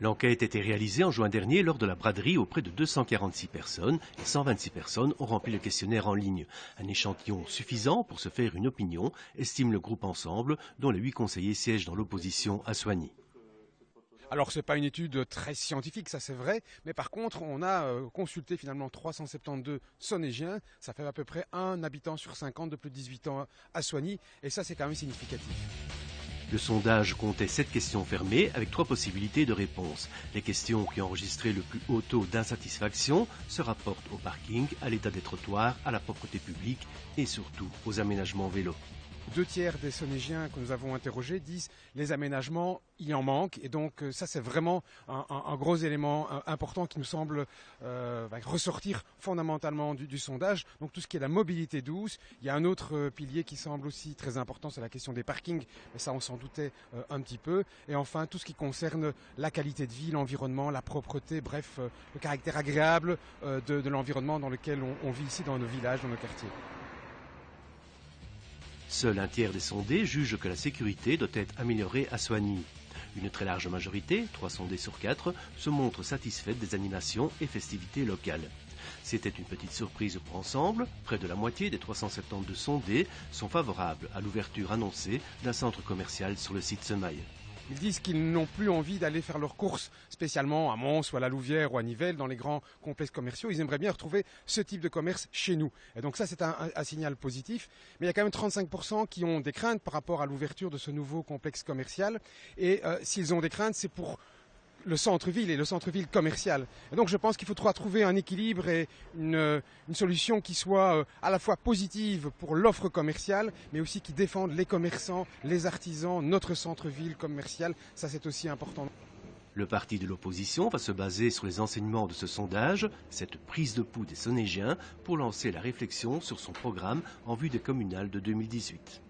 L'enquête a été réalisée en juin dernier lors de la braderie auprès de 246 personnes et 126 personnes ont rempli le questionnaire en ligne. Un échantillon suffisant pour se faire une opinion, estime le groupe Ensemble, dont les 8 conseillers siègent dans l'opposition à Soignies. Alors, ce n'est pas une étude très scientifique, ça c'est vrai, mais par contre, on a consulté finalement 372 Sonnégiens, ça fait à peu près un habitant sur 50 de plus de 18 ans à Soignies, et ça c'est quand même significatif. Le sondage comptait 7 questions fermées avec 3 possibilités de réponse. Les questions qui ont enregistré le plus haut taux d'insatisfaction se rapportent au parking, à l'état des trottoirs, à la propreté publique et surtout aux aménagements vélos. 2/3 des Sonnégiens que nous avons interrogés disent les aménagements, il en manque. Et donc ça c'est vraiment un gros élément important qui nous semble ressortir fondamentalement du sondage. Donc tout ce qui est la mobilité douce. Il y a un autre pilier qui semble aussi très important, c'est la question des parkings. Mais ça on s'en doutait un petit peu. Et enfin tout ce qui concerne la qualité de vie, l'environnement, la propreté, bref, le caractère agréable de l'environnement dans lequel on vit ici dans nos villages, dans nos quartiers. Seul un tiers des sondés jugent que la sécurité doit être améliorée à Soignies. Une très large majorité, 3 sondés sur 4, se montrent satisfaite des animations et festivités locales. C'était une petite surprise pour Ensemble. Près de la moitié des 372 sondés sont favorables à l'ouverture annoncée d'un centre commercial sur le site Semaille. Ils disent qu'ils n'ont plus envie d'aller faire leurs courses spécialement à Mons ou à la Louvière ou à Nivelles dans les grands complexes commerciaux. Ils aimeraient bien retrouver ce type de commerce chez nous. Et donc ça c'est un signal positif. Mais il y a quand même 35% qui ont des craintes par rapport à l'ouverture de ce nouveau complexe commercial. Et s'ils ont des craintes, c'est pour le centre-ville et le centre-ville commercial. Et donc je pense qu'il faudra trouver un équilibre et une solution qui soit à la fois positive pour l'offre commerciale, mais aussi qui défende les commerçants, les artisans, notre centre-ville commercial. Ça c'est aussi important. Le parti de l'opposition va se baser sur les enseignements de ce sondage, cette prise de pouls des Sonnégiens, pour lancer la réflexion sur son programme en vue des communales de 2018.